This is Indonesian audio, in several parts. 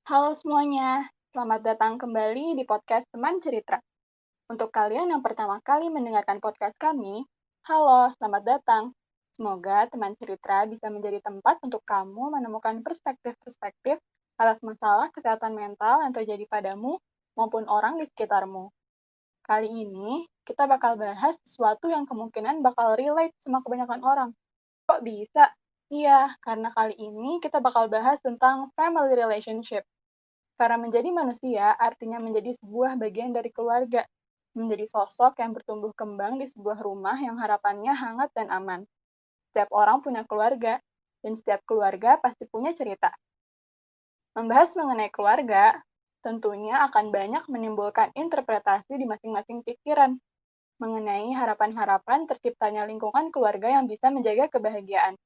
Halo semuanya, selamat datang kembali di podcast Teman Cerita. Untuk kalian yang pertama kali mendengarkan podcast kami, halo, selamat datang. Semoga Teman Cerita bisa menjadi tempat untuk kamu menemukan perspektif-perspektif atas masalah kesehatan mental yang terjadi padamu maupun orang di sekitarmu. Kali ini, kita bakal bahas sesuatu yang kemungkinan bakal relate sama kebanyakan orang. Kok bisa? Iya, karena kali ini kita bakal bahas tentang family relationship. Karena menjadi manusia artinya menjadi sebuah bagian dari keluarga, menjadi sosok yang bertumbuh kembang di sebuah rumah yang harapannya hangat dan aman. Setiap orang punya keluarga, dan setiap keluarga pasti punya cerita. Membahas mengenai keluarga, tentunya akan banyak menimbulkan interpretasi di masing-masing pikiran mengenai harapan-harapan terciptanya lingkungan keluarga yang bisa menjaga kebahagiaan.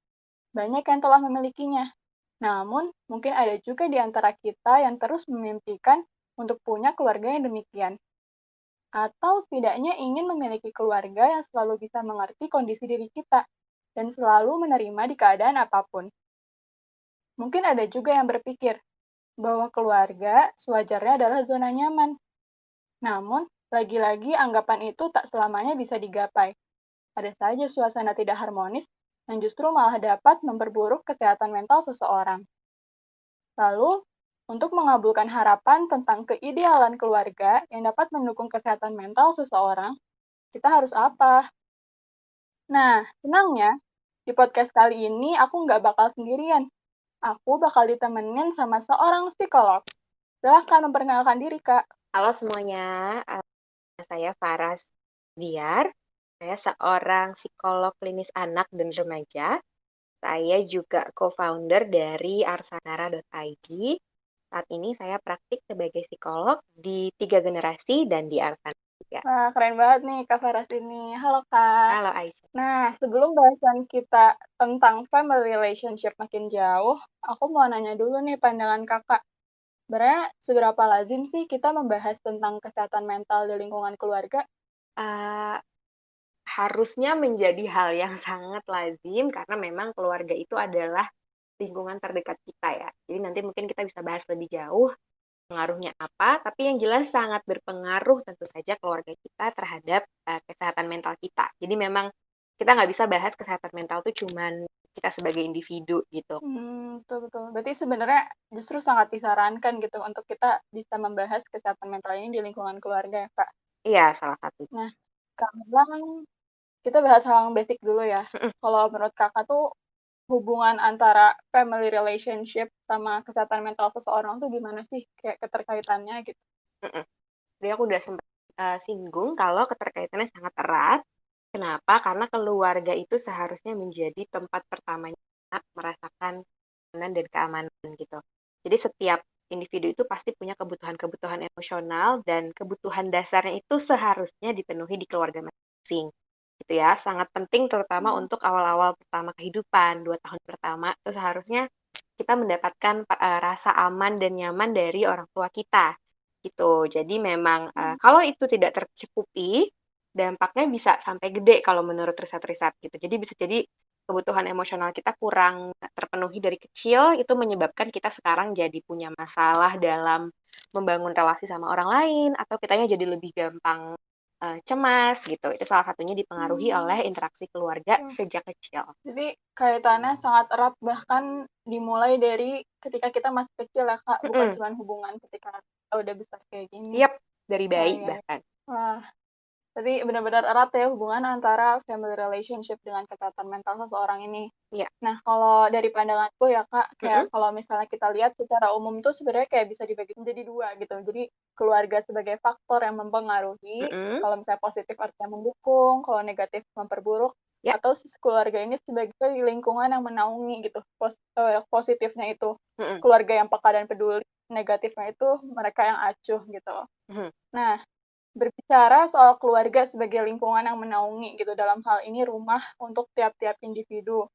Banyak yang telah memilikinya, namun, mungkin ada juga di antara kita yang terus memimpikan untuk punya keluarga yang demikian, atau setidaknya ingin memiliki keluarga yang selalu bisa mengerti kondisi diri kita dan selalu menerima di keadaan apapun. Mungkin ada juga yang berpikir bahwa keluarga sewajarnya adalah zona nyaman. Namun, lagi-lagi anggapan itu tak selamanya bisa digapai. Ada saja suasana tidak harmonis yang justru malah dapat memperburuk kesehatan mental seseorang. Lalu, untuk mengabulkan harapan tentang keidealan keluarga yang dapat mendukung kesehatan mental seseorang, kita harus apa? Nah, senangnya, di podcast kali ini aku nggak bakal sendirian. Aku bakal ditemenin sama seorang psikolog. Silahkan memperkenalkan diri, Kak. Halo semuanya, saya Faras Biar. Saya seorang psikolog klinis anak dan remaja. Saya juga co-founder dari arsanara.id. Saat ini saya praktik sebagai psikolog di 3 generasi dan di Arsana juga. Wah, keren banget nih Kak Faras ini. Halo, Kak. Halo Aisyah. Nah, sebelum bahasan kita tentang family relationship makin jauh, aku mau nanya dulu nih pandangan Kakak. Sebenarnya seberapa lazim sih kita membahas tentang kesehatan mental di lingkungan keluarga? Uh, Harusnya menjadi hal yang sangat lazim karena memang keluarga itu adalah lingkungan terdekat kita ya. Jadi nanti mungkin kita bisa bahas lebih jauh pengaruhnya apa, tapi yang jelas sangat berpengaruh tentu saja keluarga kita terhadap kesehatan mental kita. Jadi memang kita nggak bisa bahas kesehatan mental tuh cuman kita sebagai individu gitu. Betul-betul. Berarti sebenarnya justru sangat disarankan gitu untuk kita bisa membahas kesehatan mental ini di lingkungan keluarga ya, Kak. Iya, salah satu. Nah, sekarang kita bahas hal yang basic dulu ya. Kalau menurut Kakak tuh hubungan antara family relationship sama kesehatan mental seseorang tuh gimana sih? Kayak keterkaitannya gitu. Jadi aku udah sempat singgung kalau keterkaitannya sangat erat. Kenapa? Karena keluarga itu seharusnya menjadi tempat pertamanya anak merasakan kenyamanan dan keamanan gitu. Jadi setiap individu itu pasti punya kebutuhan-kebutuhan emosional dan kebutuhan dasarnya itu seharusnya dipenuhi di keluarga masing-masing. Gitu ya, sangat penting terutama Hmm. untuk awal-awal pertama kehidupan, 2 tahun pertama, itu seharusnya kita mendapatkan rasa aman dan nyaman dari orang tua kita gitu. Jadi memang kalau itu tidak tercukupi, dampaknya bisa sampai gede kalau menurut riset-riset gitu. Jadi bisa jadi kebutuhan emosional kita kurang terpenuhi dari kecil, itu menyebabkan kita sekarang jadi punya masalah dalam membangun relasi sama orang lain, atau kitanya jadi lebih gampang cemas gitu. Itu salah satunya dipengaruhi oleh Hmm. interaksi keluarga Hmm. sejak kecil. Jadi kaitannya sangat erat bahkan dimulai dari ketika kita masih kecil ya Kak, bukan Mm-mm. cuma hubungan ketika kita udah besar kayak gini. Yap, dari Ya, bayi ya, ya. bahkan. Wah, jadi benar-benar erat ya hubungan antara family relationship dengan kesehatan mental seseorang ini. Iya. Nah, kalau dari pandanganku ya Kak, kayak Mm-mm. kalau misalnya kita lihat secara umum tuh sebenarnya kayak bisa dibagi menjadi dua gitu. Jadi keluarga sebagai faktor yang mempengaruhi, Mm-mm. kalau misalnya positif artinya mendukung, kalau negatif memperburuk, Ya. atau keluarga ini sebagai lingkungan yang menaungi gitu. Positifnya itu Mm-mm. keluarga yang peka dan peduli, negatifnya itu mereka yang acuh gitu. Mm-mm. Nah, berbicara soal keluarga sebagai lingkungan yang menaungi gitu, dalam hal ini rumah untuk tiap-tiap individu.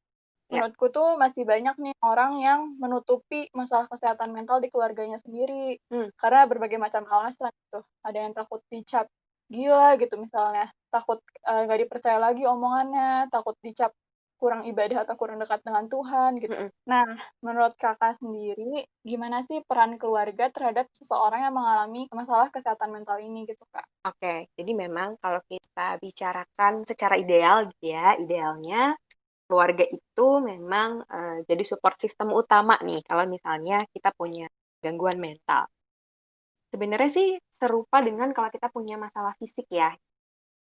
Ya. Menurutku tuh masih banyak nih orang yang menutupi masalah kesehatan mental di keluarganya sendiri Mm. karena berbagai macam alasan gitu. Ada yang takut dicap gila gitu misalnya, takut nggak dipercaya lagi omongannya, takut dicap kurang ibadah atau kurang dekat dengan Tuhan gitu. Mhm. Nah, menurut Kakak sendiri, gimana sih peran keluarga terhadap seseorang yang mengalami masalah kesehatan mental ini gitu, Kak? Oke, jadi memang kalau kita bicarakan secara ideal gitu ya, idealnya keluarga itu memang, jadi support system utama nih kalau misalnya kita punya gangguan mental. Sebenarnya sih serupa dengan kalau kita punya masalah fisik ya.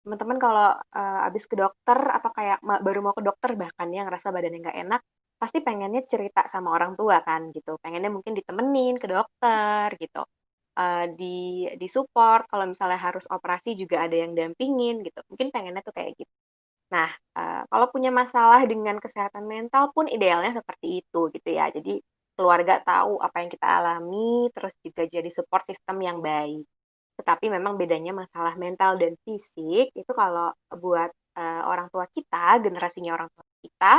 Teman-teman kalau, habis ke dokter atau kayak baru mau ke dokter bahkan ya ngerasa badannya nggak enak, pasti pengennya cerita sama orang tua kan gitu, pengennya mungkin ditemenin ke dokter gitu, di-support kalau misalnya harus operasi juga ada yang dampingin gitu, mungkin pengennya tuh kayak gitu. Nah, kalau punya masalah dengan kesehatan mental pun idealnya seperti itu gitu ya. Jadi keluarga tahu apa yang kita alami, terus juga jadi support system yang baik. Tetapi memang bedanya masalah mental dan fisik itu kalau buat, orang tua kita, generasinya orang tua kita,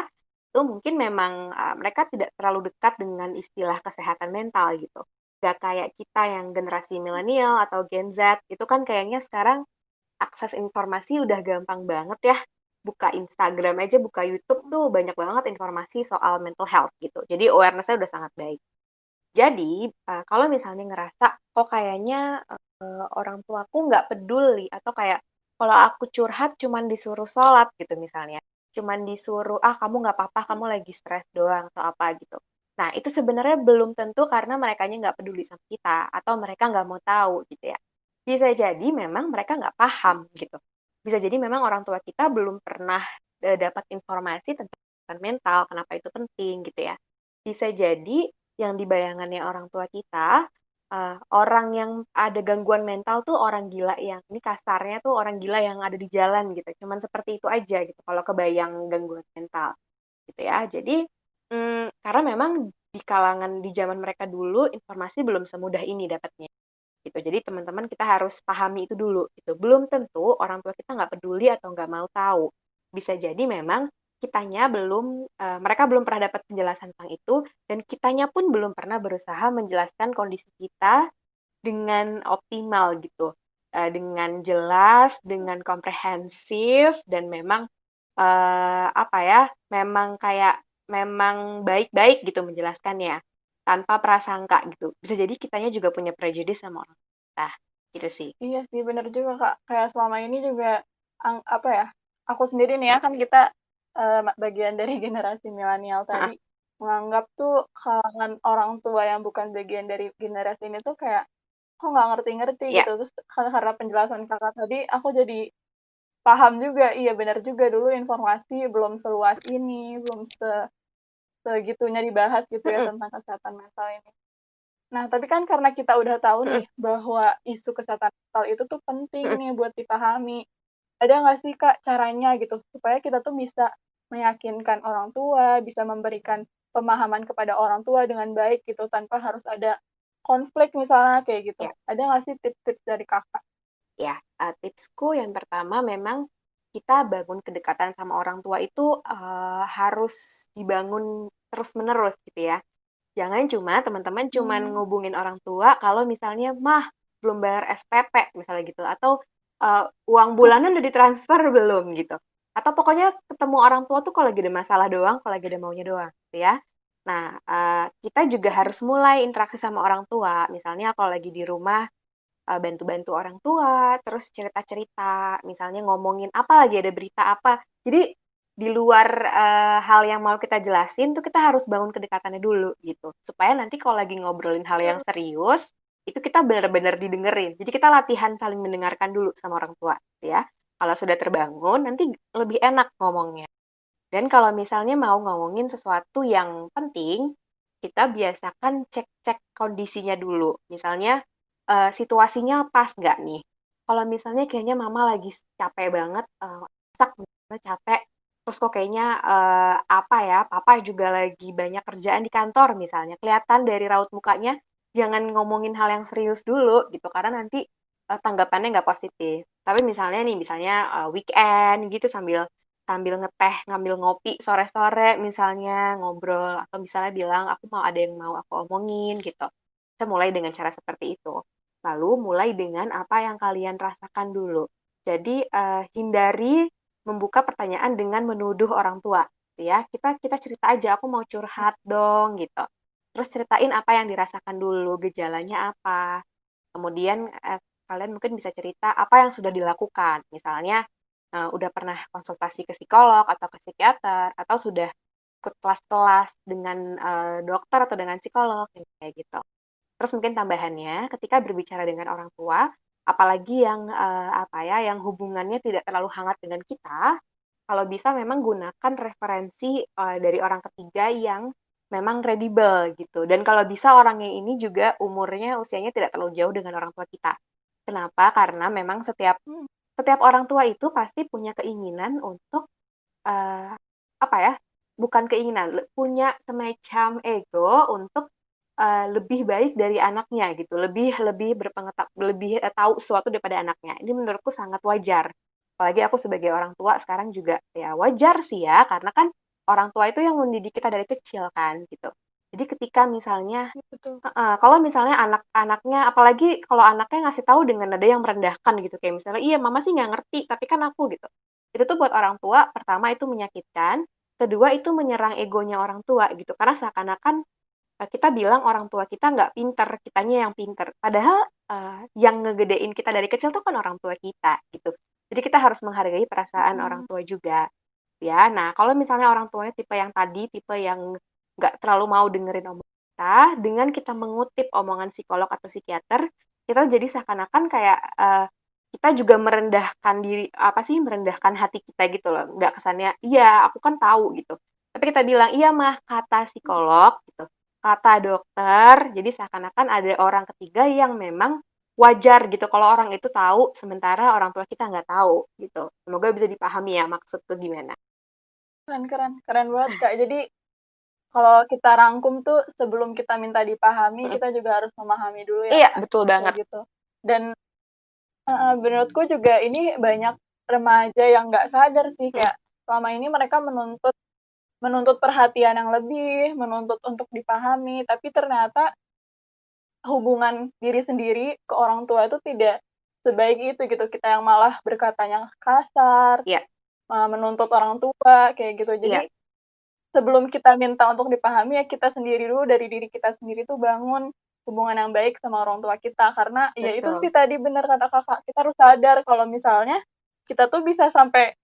itu mungkin memang, mereka tidak terlalu dekat dengan istilah kesehatan mental gitu. Nggak kayak kita yang generasi milenial atau Gen Z, itu kan kayaknya sekarang akses informasi udah gampang banget ya. Buka Instagram aja, buka YouTube tuh banyak banget informasi soal mental health gitu. Jadi awareness-nya udah sangat baik. Jadi, kalau misalnya ngerasa, kok kayaknya, orang tuaku nggak peduli atau kayak kalau aku curhat cuman disuruh sholat gitu misalnya, cuman disuruh, "Ah, kamu nggak apa-apa, kamu lagi stres doang," atau apa gitu. Nah, itu sebenarnya belum tentu karena merekanya nggak peduli sama kita atau mereka nggak mau tahu gitu ya. Bisa jadi memang mereka nggak paham gitu. Bisa jadi memang orang tua kita belum pernah, dapat informasi tentang kesehatan mental, kenapa itu penting gitu ya. Bisa jadi yang di bayangannya orang tua kita, orang yang ada gangguan mental tuh orang gila yang ini kasarnya tuh orang gila yang ada di jalan gitu, cuman seperti itu aja gitu kalau kebayang gangguan mental, gitu ya. Jadi, karena memang di kalangan di zaman mereka dulu informasi belum semudah ini dapatnya, gitu. Jadi teman-teman kita harus pahami itu dulu gitu. Belum tentu orang tua kita nggak peduli atau nggak mau tahu. Bisa jadi memang kitanya belum, mereka belum pernah dapat penjelasan tentang itu dan kitanya pun belum pernah berusaha menjelaskan kondisi kita dengan optimal gitu, dengan jelas, dengan komprehensif dan memang, apa ya, memang kayak memang baik-baik gitu menjelaskannya, tanpa prasangka gitu. Bisa jadi kitanya juga punya prejudice sama orang kita, gitu sih. Iya sih, bener juga, Kak. Kayak selama ini juga, apa ya, aku sendiri nih ya, kan kita bagian dari generasi milenial Heeh, tadi, menganggap tuh kalangan orang tua yang bukan bagian dari generasi ini tuh kayak, kok nggak ngerti-ngerti iya, gitu. Terus karena penjelasan Kakak tadi, aku jadi paham juga, iya bener juga dulu informasi belum seluas ini, belum segitunya dibahas gitu ya mhm tentang kesehatan mental ini. Nah, tapi kan karena kita udah tahu mhm nih bahwa isu kesehatan mental itu tuh penting mhm. nih buat dipahami. Ada nggak sih, Kak, caranya gitu supaya kita tuh bisa meyakinkan orang tua, bisa memberikan pemahaman kepada orang tua dengan baik gitu tanpa harus ada konflik misalnya kayak gitu. Ya. Ada nggak sih tips-tips dari Kakak? Ya, tipsku yang pertama memang kita bangun kedekatan sama orang tua itu, harus dibangun terus-menerus gitu ya. Jangan cuma teman-teman cuman Mmm, ngubungin orang tua kalau misalnya, "Mah, belum bayar SPP," misalnya gitu, atau, "Uang bulanan udah ditransfer belum?" Gitu. Atau pokoknya ketemu orang tua tuh kalau lagi ada masalah doang, kalau lagi ada maunya doang, gitu ya. Nah, kita juga harus mulai interaksi sama orang tua. Misalnya kalau lagi di rumah, bantu-bantu orang tua, terus cerita-cerita, misalnya ngomongin apa lagi, ada berita apa. Jadi di luar, hal yang mau kita jelasin tuh kita harus bangun kedekatannya dulu gitu, supaya nanti kalau lagi ngobrolin hal yang serius, itu kita benar-benar didengerin. Jadi kita latihan saling mendengarkan dulu sama orang tua gitu ya. Kalau sudah terbangun, nanti lebih enak ngomongnya. Dan kalau misalnya mau ngomongin sesuatu yang penting, kita biasakan cek-cek kondisinya dulu. Misalnya, situasinya pas nggak nih? Kalau misalnya kayaknya mama lagi capek banget, masak misalnya capek, terus kok kayaknya, apa ya, papa juga lagi banyak kerjaan di kantor misalnya, kelihatan dari raut mukanya, jangan ngomongin hal yang serius dulu gitu, karena nanti, tanggapannya nggak positif. Tapi misalnya nih, misalnya, weekend gitu sambil Sambil ngeteh, ngambil ngopi sore-sore misalnya, ngobrol atau misalnya bilang, "Aku mau ada yang mau aku omongin," gitu. Kita mulai dengan cara seperti itu. Lalu mulai dengan apa yang kalian rasakan dulu. Jadi, hindari membuka pertanyaan dengan menuduh orang tua, gitu gitu ya, kita cerita aja, "Aku mau curhat dong," gitu. Terus ceritain apa yang dirasakan dulu, gejalanya apa. Kemudian, kalian mungkin bisa cerita apa yang sudah dilakukan. Misalnya, udah pernah konsultasi ke psikolog atau ke psikiater, atau sudah ikut kelas-kelas dengan, dokter atau dengan psikolog, kayak gitu. Terus mungkin tambahannya, ketika berbicara dengan orang tua, apalagi yang, yang hubungannya tidak terlalu hangat dengan kita, kalau bisa memang gunakan referensi, dari orang ketiga yang memang kredibel gitu. Dan kalau bisa orangnya ini juga usianya tidak terlalu jauh dengan orang tua kita. Kenapa? Karena memang setiap Hmm, setiap orang tua itu pasti punya keinginan untuk, eee, apa ya, bukan keinginan, punya semacam ego untuk, lebih baik dari anaknya gitu, lebih lebih lebih, tahu sesuatu daripada anaknya. Ini menurutku sangat wajar. Apalagi aku sebagai orang tua sekarang juga ya wajar sih ya, karena kan orang tua itu yang mendidik kita dari kecil kan, gitu. Jadi ketika misalnya betul. kalau misalnya anak-anaknya apalagi kalau anaknya ngasih tahu dengan nada yang merendahkan gitu, kayak misalnya, "Iya, mama sih nggak ngerti, tapi kan aku," gitu. Itu tuh buat orang tua, pertama itu menyakitkan, kedua itu menyerang egonya orang tua gitu, karena seakan-akan, kita bilang orang tua kita nggak pinter, kitanya yang pinter. Padahal, yang ngegedein kita dari kecil tuh kan orang tua kita, gitu. Jadi kita harus menghargai perasaan orang Mhm. tua juga, ya. Nah, kalau misalnya orang tuanya tipe yang tadi, tipe yang nggak terlalu mau dengerin omongan kita, dengan kita mengutip omongan psikolog atau psikiater, kita jadi seakan-akan kayak, kita juga merendahkan diri merendahkan hati kita gitu loh. Nggak kesannya, "Iya, aku kan tahu," gitu. Tapi kita bilang, "Iya Mah, kata psikolog," gitu, "kata dokter." Jadi seakan-akan ada orang ketiga yang memang wajar gitu kalau orang itu tahu, sementara orang tua kita nggak tahu, gitu. Semoga bisa dipahami ya maksudku gimana. Keren keren, keren banget, Kak. Jadi, kalau kita rangkum tuh sebelum kita minta dipahami, Mhm. kita juga harus memahami dulu ya, Iya, Kak, betul kayak banget. gitu. Dan menurutku juga ini banyak remaja yang nggak sadar sih, Mhm. kayak selama ini mereka menuntut menuntut perhatian yang lebih, menuntut untuk dipahami, tapi ternyata hubungan diri sendiri ke orang tua itu tidak sebaik itu gitu, kita yang malah berkatanya kasar, Iya menuntut orang tua, kayak gitu. iya, Jadi, sebelum kita minta untuk dipahami, ya kita sendiri dulu, dari diri kita sendiri tuh bangun hubungan yang baik sama orang tua kita. Karena ya itu betul. sih tadi bener kata Kakak, kita harus sadar kalau misalnya kita tuh bisa sampai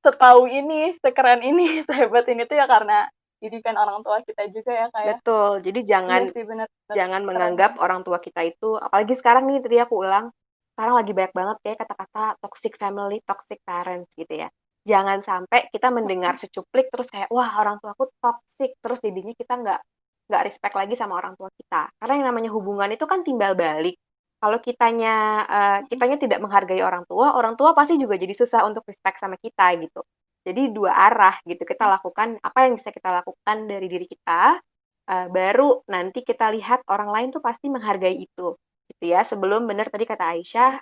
setahu ini, sekeren ini, sehebat ini tuh ya karena didikan orang tua kita juga ya, Kak, ya. Betul, jadi Iya jangan sih bener bener, jangan keren menganggap banget. orang tua kita itu apalagi sekarang nih tadi aku ulang, sekarang lagi banyak banget ya kata-kata toxic family, toxic parents gitu ya. Jangan sampai kita mendengar secuplik terus kayak, "Wah, orang tuaku toxic," terus jadinya kita nggak respect lagi sama orang tua kita. Karena yang namanya hubungan itu kan timbal balik. Kalau Mhm, kitanya tidak menghargai orang tua pasti juga jadi susah untuk respect sama kita gitu. Jadi dua arah gitu, kita mhm. lakukan apa yang bisa kita lakukan dari diri kita, baru nanti kita lihat orang lain tuh pasti menghargai itu, gitu ya. Sebelum benar tadi kata Aisyah,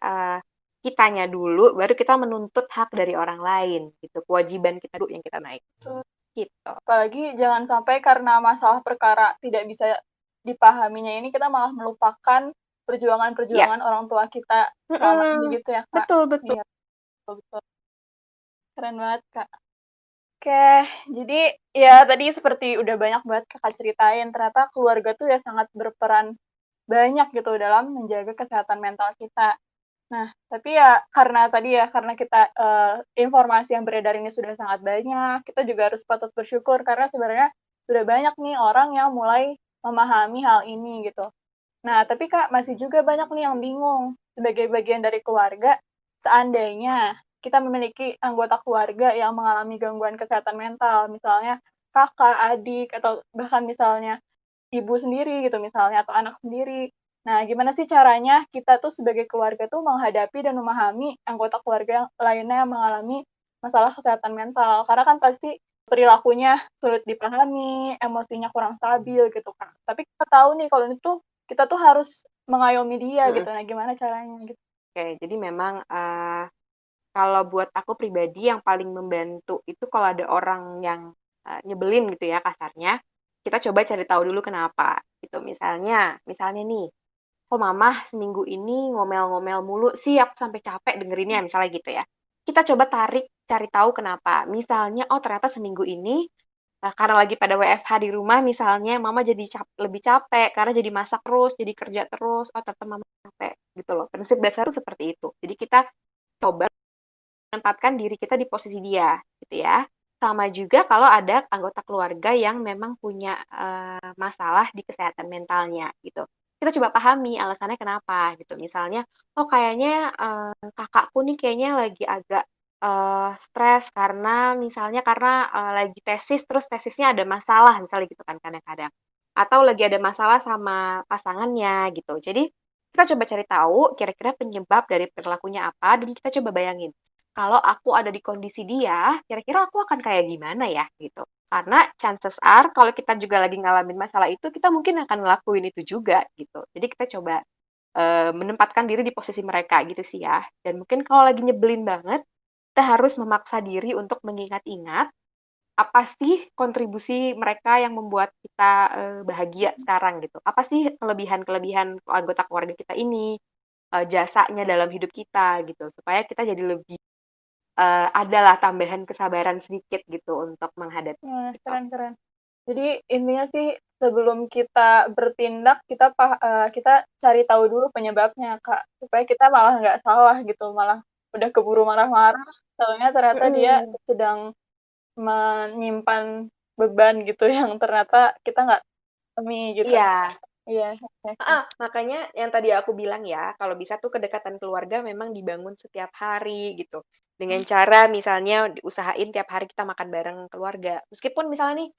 kitanya dulu, baru kita menuntut hak dari orang lain, gitu. Kewajiban kita dulu yang kita naik, Betul. gitu. Apalagi jangan sampai karena masalah perkara tidak bisa dipahaminya ini, kita malah melupakan Iya, perjuangan-perjuangan orang tua kita selama ini mhm, gitu ya, Kak. betul betul. Iya, betul betul. Keren banget, Kak. Oke, jadi ya tadi seperti udah banyak banget Kakak ceritain, ternyata keluarga tuh ya sangat berperan banyak gitu dalam menjaga kesehatan mental kita. Nah, tapi ya karena tadi ya, karena kita, informasi yang beredar ini sudah sangat banyak, kita juga harus patut bersyukur karena sebenarnya sudah banyak nih orang yang mulai memahami hal ini gitu. Nah, tapi Kak, masih juga banyak nih yang bingung. Sebagai bagian dari keluarga, seandainya kita memiliki anggota keluarga yang mengalami gangguan kesehatan mental, misalnya kakak, adik, atau bahkan misalnya ibu sendiri gitu misalnya, atau anak sendiri. Nah, gimana sih caranya kita tuh sebagai keluarga tuh menghadapi dan memahami anggota keluarga yang lainnya yang mengalami masalah kesehatan mental? Karena kan pasti perilakunya sulit dipahami, emosinya kurang stabil gitu, Kak. Tapi kita tahu nih kalau itu kita tuh harus mengayomi dia gitu. Mhm, Nah, gimana caranya gitu? oke. Jadi memang, kalau buat aku pribadi yang paling membantu itu kalau ada orang yang, nyebelin gitu ya kasarnya, kita coba cari tahu dulu kenapa, gitu. Misalnya nih, "Kok Mamah seminggu ini ngomel-ngomel mulu sih, aku sampai capek dengerinnya," misalnya gitu ya. Kita coba cari tahu kenapa. Misalnya, oh ternyata seminggu ini karena lagi pada WFH di rumah misalnya, mama jadi lebih capek karena jadi masak terus, jadi kerja terus, oh ternyata mama capek gitu loh. Prinsip dasar itu seperti itu. Jadi kita coba menempatkan diri kita di posisi dia, gitu ya. Sama juga kalau ada anggota keluarga yang memang punya masalah di kesehatan mentalnya, gitu. Kita coba pahami alasannya kenapa, gitu. Misalnya, oh kayaknya kakakku nih kayaknya lagi agak stres karena misalnya karena lagi tesis, terus tesisnya ada masalah, misalnya gitu kan kadang-kadang. Atau lagi ada masalah sama pasangannya, gitu. Jadi, kita coba cari tahu kira-kira penyebab dari perilakunya apa, dan kita coba bayangin kalau aku ada di kondisi dia, kira-kira aku akan kayak gimana ya gitu. Karena chances are kalau kita juga lagi ngalamin masalah itu, kita mungkin akan ngelakuin itu juga gitu. Jadi kita coba menempatkan diri di posisi mereka gitu sih ya. Dan mungkin kalau lagi nyebelin banget, kita harus memaksa diri untuk mengingat-ingat apa sih kontribusi mereka yang membuat kita bahagia sekarang gitu. Apa sih kelebihan-kelebihan anggota keluarga kita ini, jasanya dalam hidup kita gitu. Supaya kita jadi lebih adalah tambahan kesabaran sedikit gitu untuk menghadapi Nah, itu. keren-keren. Jadi intinya sih sebelum kita bertindak, kita cari tahu dulu penyebabnya, Kak, supaya kita malah nggak salah gitu, malah udah keburu marah-marah, soalnya ternyata dia Mhm. sedang menyimpan beban gitu yang ternyata kita nggak pahami gitu. Iya, Iya, oke oke. heeh, makanya yang tadi aku bilang ya, kalau bisa tuh kedekatan keluarga memang dibangun setiap hari gitu. Dengan cara misalnya diusahain tiap hari kita makan bareng keluarga. Meskipun misalnya nih,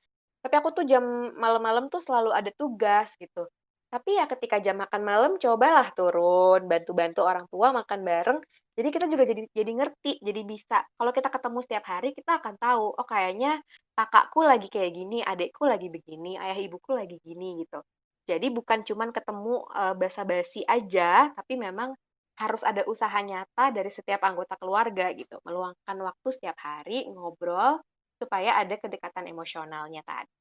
tapi aku tuh jam malam-malam tuh selalu ada tugas gitu. Tapi ya ketika jam makan malam cobalah turun, bantu-bantu orang tua makan bareng. Jadi kita juga jadi ngerti, jadi bisa. Kalau kita ketemu setiap hari, kita akan tahu, oh kayaknya kakakku lagi kayak gini, adekku lagi begini, ayah ibuku lagi gini gitu. Jadi bukan cuman ketemu, basa-basi aja, tapi memang harus ada usaha nyata dari setiap anggota keluarga gitu, meluangkan waktu setiap hari ngobrol, supaya ada kedekatan emosionalnya tadi.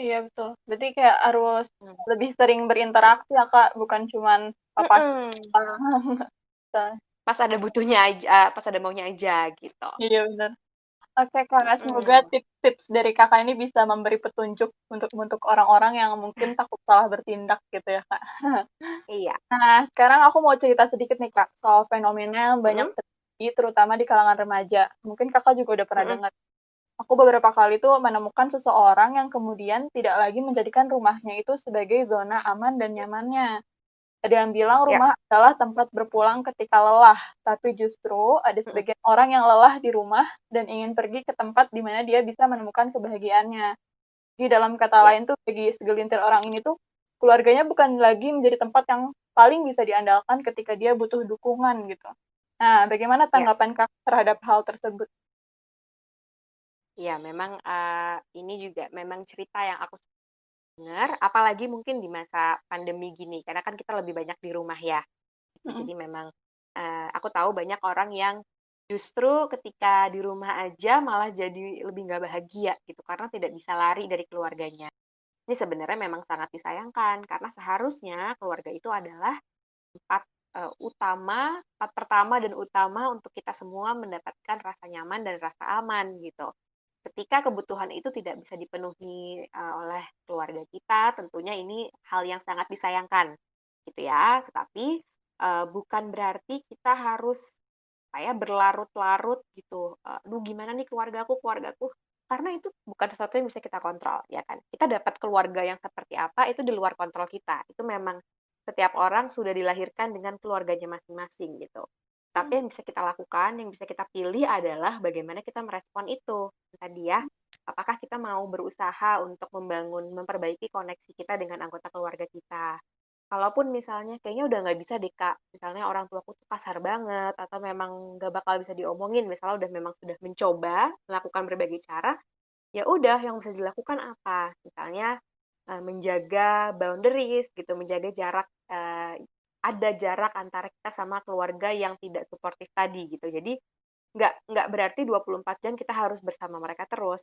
Iya betul. Berarti kayak harus Mmm. lebih sering berinteraksi ya, Kak, bukan cuman papasan. Mhm, pas ada butuhnya aja pas ada maunya aja gitu. Iya benar. Oke, Kak, semoga Mhm, tips-tips dari Kakak ini bisa memberi petunjuk untuk orang-orang yang mungkin takut salah bertindak gitu ya, Kak. iya, Nah, sekarang aku mau cerita sedikit nih, Kak, soal fenomena yang banyak mhm terjadi terutama di kalangan remaja. Mungkin Kakak juga udah pernah mhm, dengar. Aku beberapa kali tuh menemukan seseorang yang kemudian tidak lagi menjadikan rumahnya itu sebagai zona aman dan nyamannya. Ada yang bilang iya rumah adalah tempat berpulang ketika lelah, tapi justru ada mhm, sebagian orang yang lelah di rumah dan ingin pergi ke tempat di mana dia bisa menemukan kebahagiaannya. Jadi dalam kata iya lain tuh bagi segelintir orang ini tuh keluarganya bukan lagi menjadi tempat yang paling bisa diandalkan ketika dia butuh dukungan gitu. Nah, bagaimana iya tanggapan Kak terhadap hal tersebut? iya memang, ini juga memang cerita yang aku dengar, apalagi mungkin di masa pandemi gini, karena kan kita lebih banyak di rumah ya. Gitu. Mhm, Jadi memang, aku tahu banyak orang yang justru ketika di rumah aja malah jadi lebih nggak bahagia gitu, karena tidak bisa lari dari keluarganya. Ini sebenarnya memang sangat disayangkan, karena seharusnya keluarga itu adalah tempat, tempat pertama dan utama untuk kita semua mendapatkan rasa nyaman dan rasa aman gitu. Ketika kebutuhan itu tidak bisa dipenuhi, oleh keluarga kita, tentunya ini hal yang sangat disayangkan, gitu ya. Tetapi, bukan berarti kita harus, apa ya, berlarut-larut gitu, "Aduh gimana nih keluargaku," karena itu bukan sesuatu yang bisa kita kontrol, ya kan. Kita dapat keluarga yang seperti apa, itu di luar kontrol kita. Itu memang setiap orang sudah dilahirkan dengan keluarganya masing-masing, gitu. Tapi yang bisa kita lakukan, yang bisa kita pilih adalah bagaimana kita merespon itu. Tadi ya, apakah kita mau berusaha untuk memperbaiki koneksi kita dengan anggota keluarga kita. Kalaupun misalnya kayaknya udah nggak bisa deh Kak, misalnya orang tuaku tuh kasar banget atau memang nggak bakal bisa diomongin, misalnya udah memang sudah mencoba melakukan berbagai cara, ya udah yang bisa dilakukan apa? Misalnya, menjaga boundaries gitu, menjaga jarak, ada jarak antara kita sama keluarga yang tidak suportif tadi gitu. Jadi nggak berarti 24 jam kita harus bersama mereka terus,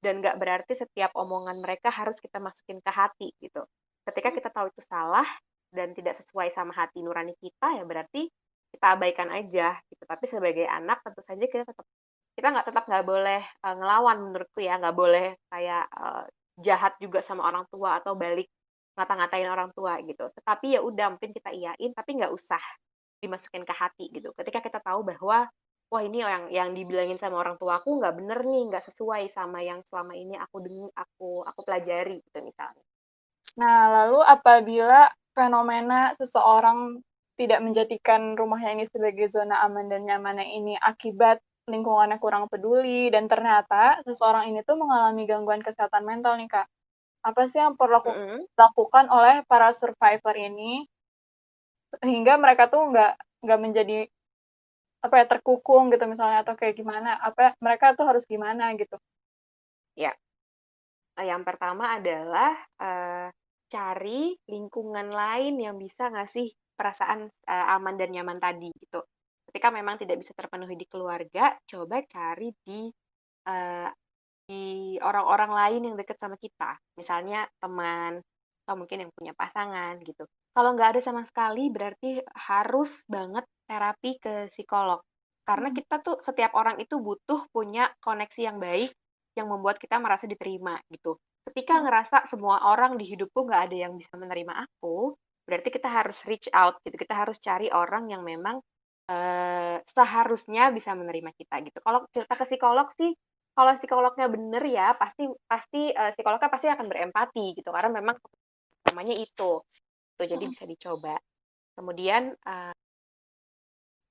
dan nggak berarti setiap omongan mereka harus kita masukin ke hati gitu. Ketika kita tahu itu salah dan tidak sesuai sama hati nurani kita, ya berarti kita abaikan aja gitu. Tapi sebagai anak tentu saja kita tetap kita tetap nggak boleh ngelawan menurutku ya, nggak boleh kayak jahat juga sama orang tua atau balik ngata-ngatain orang tua gitu. Tetapi ya udah mungkin kita iyain, tapi nggak usah dimasukin ke hati gitu. Ketika kita tahu bahwa wah ini yang dibilangin sama orang tua aku nggak bener nih, nggak sesuai sama yang selama ini aku pelajari gitu misalnya. Nah, lalu apabila fenomena seseorang tidak menjadikan rumahnya ini sebagai zona aman dan nyamannya ini akibat lingkungannya kurang peduli dan ternyata seseorang ini tuh mengalami gangguan kesehatan mental nih, Kak. Apa sih yang perlu Mm-mm. dilakukan oleh para survivor ini sehingga mereka tuh nggak menjadi apa ya terkukung gitu misalnya atau kayak gimana? Apa mereka tuh harus gimana gitu? Ya, yang pertama adalah cari lingkungan lain yang bisa ngasih perasaan aman dan nyaman tadi gitu. Ketika memang tidak bisa terpenuhi di keluarga, coba cari eh, di orang-orang lain yang dekat sama kita. Misalnya teman, atau mungkin yang punya pasangan gitu. Kalau nggak ada sama sekali, berarti harus banget terapi ke psikolog. Karena Mhm, kita tuh, setiap orang itu butuh punya koneksi yang baik, yang membuat kita merasa diterima gitu. Ketika mhm, ngerasa semua orang di hidupku nggak ada yang bisa menerima aku, berarti kita harus reach out gitu. Kita harus cari orang yang memang seharusnya bisa menerima kita gitu. Kalau cerita ke psikolog sih, kalau psikolognya bener ya, pasti pasti psikolognya pasti akan berempati gitu, karena memang namanya itu. Tuh, jadi mhm, bisa dicoba. Kemudian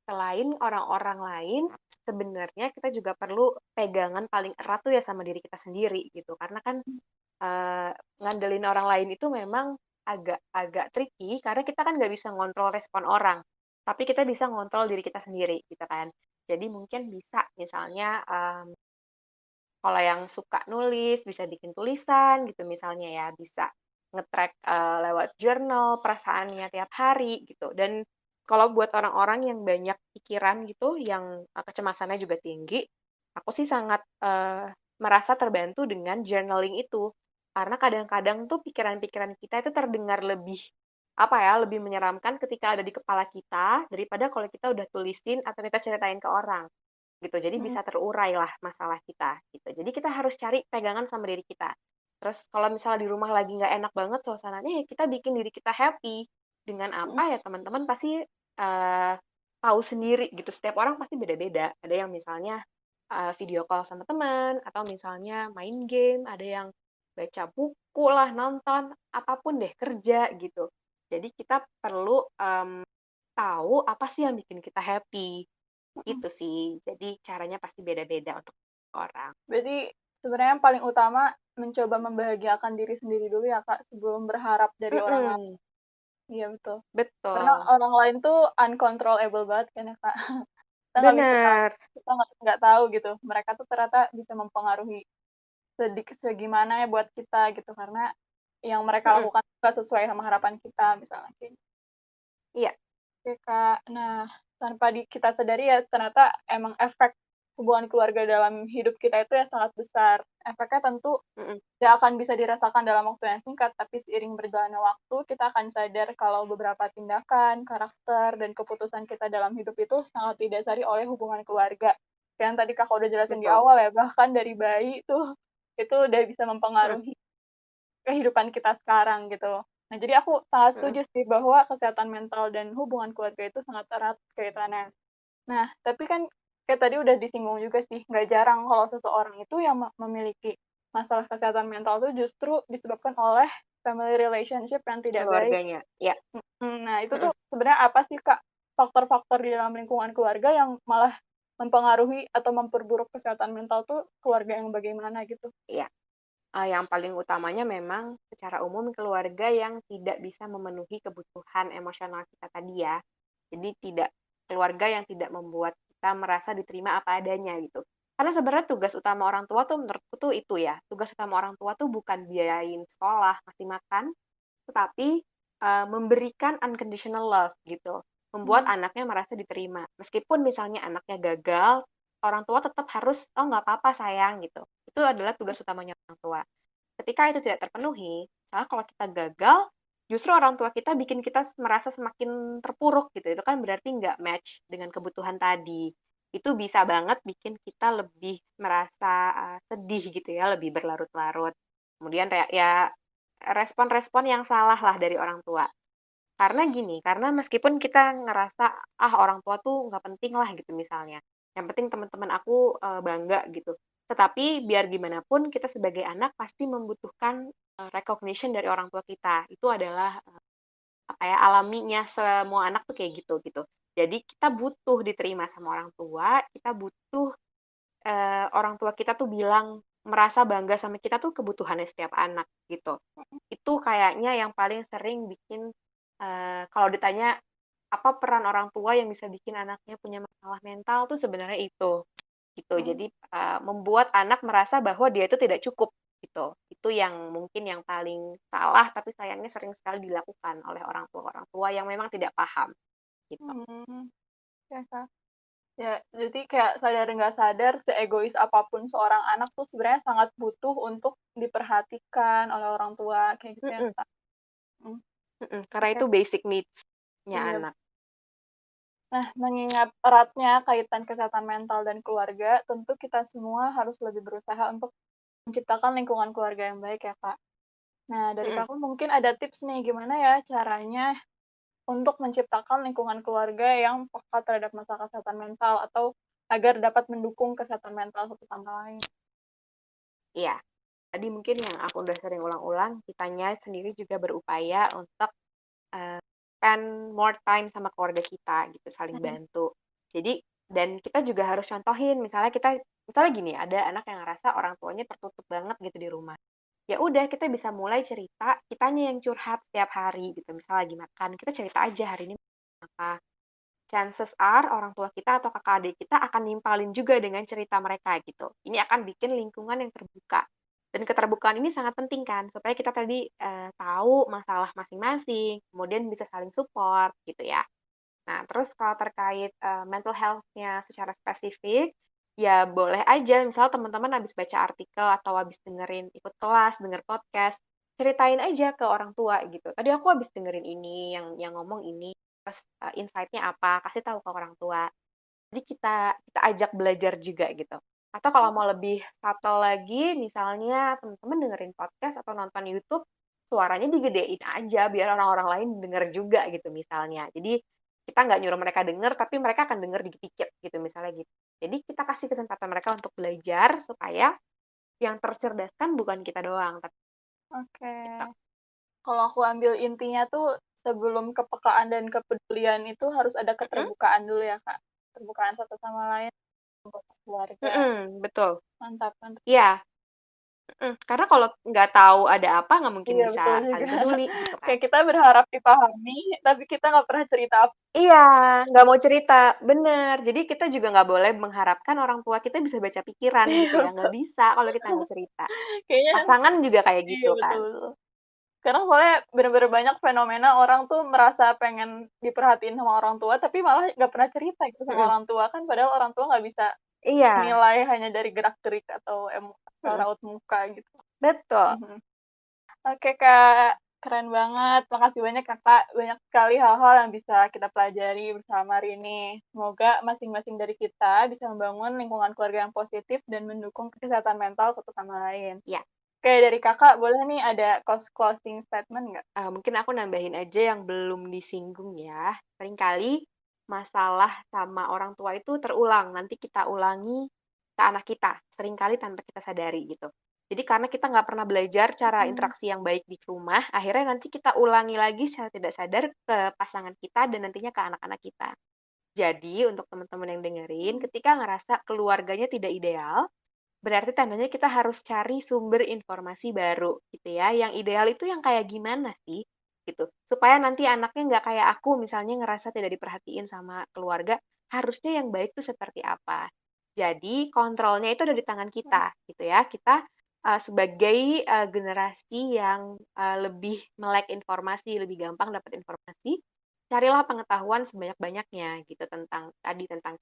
selain orang-orang lain, sebenarnya kita juga perlu pegangan paling erat tuh ya sama diri kita sendiri gitu. Karena kan eh, ngandelin orang lain itu memang agak agak tricky karena kita kan nggak bisa ngontrol respon orang, tapi kita bisa ngontrol diri kita sendiri gitu kan. Jadi mungkin bisa misalnya kalau yang suka nulis bisa bikin tulisan gitu misalnya ya, bisa nge-track lewat journal perasaannya tiap hari gitu. Dan kalau buat orang-orang yang banyak pikiran gitu, yang kecemasannya juga tinggi, aku sih sangat merasa terbantu dengan journaling itu. Karena kadang-kadang tuh pikiran-pikiran kita itu terdengar lebih apa ya, lebih menyeramkan ketika ada di kepala kita daripada kalau kita udah tulisin atau kita ceritain ke orang gitu. Jadi mhm, bisa terurai lah masalah kita gitu. Jadi kita harus cari pegangan sama diri kita. Terus kalau misalnya di rumah lagi nggak enak banget suasananya, ya kita bikin diri kita happy. Dengan mhm, apa ya teman-teman pasti tahu sendiri gitu. Setiap orang pasti beda-beda. Ada yang misalnya video call sama teman, atau misalnya main game, ada yang baca buku lah, nonton, apapun deh, kerja gitu. Jadi kita perlu tahu apa sih yang bikin kita happy. mhm. Gitu sih. Jadi caranya pasti beda-beda untuk orang. Berarti sebenarnya yang paling utama mencoba membahagiakan diri sendiri dulu ya, Kak, sebelum berharap dari orang lain. Mhm, Iya, betul. Karena betul. orang lain tuh uncontrollable banget kan ya, Kak. Kita nggak bisa tahu, Bener. kita nggak tahu gitu, mereka tuh ternyata bisa mempengaruhi segimana ya buat kita gitu, karena yang mereka Mhm, lakukan nggak sesuai sama harapan kita misalnya kayak gitu. iya, Oke, Kak. Nah, tanpa kita sadari ya ternyata emang efek hubungan keluarga dalam hidup kita itu ya sangat besar. Efeknya tentu mhm, tidak akan bisa dirasakan dalam waktu yang singkat, tapi seiring berjalannya waktu, kita akan sadar kalau beberapa tindakan, karakter, dan keputusan kita dalam hidup itu sangat didasari oleh hubungan keluarga. Yang tadi Kakak udah jelasin di betul. awal ya, bahkan dari bayi tuh, itu udah bisa Mhm, mempengaruhi kehidupan kita sekarang gitu. Nah, jadi aku sangat mhm, setuju sih bahwa kesehatan mental dan hubungan keluarga itu sangat erat kaitannya. Nah, tapi kan kayak tadi udah disinggung juga sih, nggak jarang kalau seseorang itu yang memiliki masalah kesehatan mental tuh justru disebabkan oleh family relationship yang tidak baik. keluarganya. Iya, Nah itu mhm, tuh sebenarnya apa sih, Kak, faktor-faktor di dalam lingkungan keluarga yang malah mempengaruhi atau memperburuk kesehatan mental tuh keluarga yang bagaimana gitu? iya. Yang paling utamanya memang secara umum keluarga yang tidak bisa memenuhi kebutuhan emosional kita tadi ya. Jadi keluarga yang tidak membuat kita merasa diterima apa adanya gitu. Karena sebenarnya tugas utama orang tua tuh menurutku tuh itu ya. Tugas utama orang tua tuh bukan biayain sekolah, ngasih makan, tetapi memberikan unconditional love gitu. Membuat Mhm, anaknya merasa diterima. Meskipun misalnya anaknya gagal, orang tua tetap harus, oh nggak apa-apa sayang gitu. Itu adalah tugas utamanya orang tua. Ketika itu tidak terpenuhi, misalnya kalau kita gagal, justru orang tua kita bikin kita merasa semakin terpuruk gitu. Itu kan berarti nggak match dengan kebutuhan tadi. itu bisa banget bikin kita lebih merasa sedih gitu ya, lebih berlarut-larut. Kemudian ya respon-respon yang salah lah dari orang tua. Karena gini, karena meskipun kita ngerasa, ah orang tua tuh nggak penting lah gitu misalnya. Yang penting teman-teman aku bangga gitu. Tetapi biar gimana pun kita sebagai anak pasti membutuhkan recognition dari orang tua kita. Itu adalah apa ya alaminya semua anak tuh kayak gitu gitu. Jadi kita butuh diterima sama orang tua, kita butuh orang tua kita tuh bilang merasa bangga sama kita tuh kebutuhannya setiap anak gitu. Itu kayaknya yang paling sering bikin kalau ditanya apa peran orang tua yang bisa bikin anaknya punya masalah mental tuh sebenarnya itu gitu. Jadi membuat anak merasa bahwa dia itu tidak cukup gitu. Itu yang mungkin yang paling salah tapi sayangnya sering sekali dilakukan oleh orang tua yang memang tidak paham gitu. Ya, Kak. Ya, jadi kayak sadar nggak sadar, seegois apapun seorang anak tuh sebenarnya sangat butuh untuk diperhatikan oleh orang tua, kayak gitu ya, Mm-mm, Kak. Hmm, karena oke. itu basic needs-nya Iya. anak. Nah, mengingat eratnya kaitan kesehatan mental dan keluarga, tentu kita semua harus lebih berusaha untuk menciptakan lingkungan keluarga yang baik ya, Kak. Nah, dari Mm-mm. Kakak mungkin ada tips nih, gimana ya caranya untuk menciptakan lingkungan keluarga yang peka terhadap masalah kesehatan mental atau agar dapat mendukung kesehatan mental satu sama lain. Iya, tadi mungkin yang aku udah sering ulang-ulang, kitanya sendiri juga berupaya untuk spend more time sama keluarga kita gitu, saling Mhm. bantu. Jadi dan kita juga harus contohin, misalnya gini, ada anak yang ngerasa orang tuanya tertutup banget gitu di rumah. Ya udah kita bisa mulai cerita, kitanya yang curhat setiap hari gitu. Misal lagi makan, kita cerita aja hari ini apa. Chances are orang tua kita atau kakak adik kita akan nimpalin juga dengan cerita mereka gitu. Ini akan bikin lingkungan yang terbuka. Dan keterbukaan ini sangat penting kan, supaya kita tadi tahu masalah masing-masing, kemudian bisa saling support gitu ya. Nah, terus kalau terkait mental health-nya secara spesifik, ya boleh aja, misal teman-teman habis baca artikel atau habis dengerin ikut kelas, denger podcast, ceritain aja ke orang tua gitu. Tadi aku habis dengerin ini, yang ngomong ini, terus insight-nya apa, kasih tahu ke orang tua. Jadi kita kita ajak belajar juga gitu. Atau kalau mau lebih subtle lagi, misalnya teman-teman dengerin podcast atau nonton YouTube, suaranya digedein aja biar orang-orang lain denger juga gitu misalnya. Jadi kita nggak nyuruh mereka denger, tapi mereka akan denger dikit-dikit gitu misalnya gitu. Jadi kita kasih kesempatan mereka untuk belajar supaya yang tercerdaskan bukan kita doang, tapi Oke. kita. Kalau aku ambil intinya tuh sebelum kepekaan dan kepedulian itu harus ada Mm-mm, keterbukaan dulu ya, Kak. Keterbukaan satu sama lain untuk keluarga. betul. Mantap, mantap. Iya, karena kalau nggak tahu ada apa, nggak mungkin Iya, bisa betul juga. saling peduli gitu kan. Kayak kita berharap dipahami, tapi kita nggak pernah cerita apa. Iya, nggak mau cerita, bener. Jadi kita juga nggak boleh mengharapkan orang tua kita bisa baca pikiran gitu Iya, ya, nggak bisa kalau kita nggak cerita. kayaknya Pasangan juga kayak iya, gitu kan. betul, betul. Sekarang soalnya bener-bener banyak fenomena orang tuh merasa pengen diperhatiin sama orang tua, tapi malah nggak pernah cerita gitu sama Mhm. orang tua, kan padahal orang tua nggak bisa Iya, nilai hanya dari gerak-gerik atau atau mhm, raut muka gitu. betul. Mhm. Oke, Kak, keren banget. Makasih banyak, Kakak. Banyak sekali hal-hal yang bisa kita pelajari bersama hari ini. Semoga masing-masing dari kita bisa membangun lingkungan keluarga yang positif dan mendukung kesehatan mental satu sama lain. Ya, Oke, dari Kakak boleh nih ada closing statement nggak? mungkin aku nambahin aja yang belum disinggung ya. Seringkali masalah sama orang tua itu terulang, nanti kita ulangi ke anak kita, seringkali tanpa kita sadari gitu. Jadi karena kita nggak pernah belajar cara Mhm. interaksi yang baik di rumah, akhirnya nanti kita ulangi lagi secara tidak sadar ke pasangan kita dan nantinya ke anak-anak kita. Jadi untuk teman-teman yang dengerin, Mmm, ketika ngerasa keluarganya tidak ideal, berarti tandanya kita harus cari sumber informasi baru gitu ya. Yang ideal itu yang kayak gimana sih? Gitu. Supaya nanti anaknya nggak kayak aku misalnya ngerasa tidak diperhatiin sama keluarga, harusnya yang baik tuh seperti apa. Jadi kontrolnya itu ada di tangan mhm. kita gitu ya. Kita sebagai generasi yang lebih melek informasi, lebih gampang dapat informasi, carilah pengetahuan sebanyak-banyaknya gitu tentang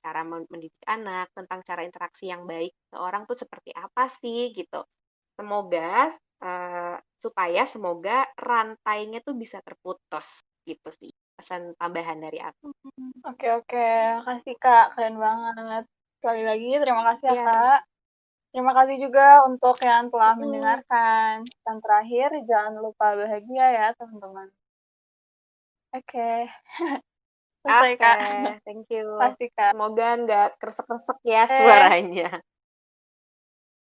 cara mendidik anak, tentang cara interaksi yang baik seorang tuh seperti apa sih gitu. Semoga semoga rantainya tuh bisa terputus gitu sih. Pesan tambahan dari aku. Oke, oke. Makasih, Kak, keren banget. Sekali lagi terima kasih ya, Iya, Kak. Terima kasih juga untuk yang telah mhm, mendengarkan. Dan terakhir, jangan lupa bahagia ya, teman-teman. Oke, selesai, oke, Kak. thank you. Pasti, Kak. Semoga nggak kresek-kresek ya Oke. suaranya.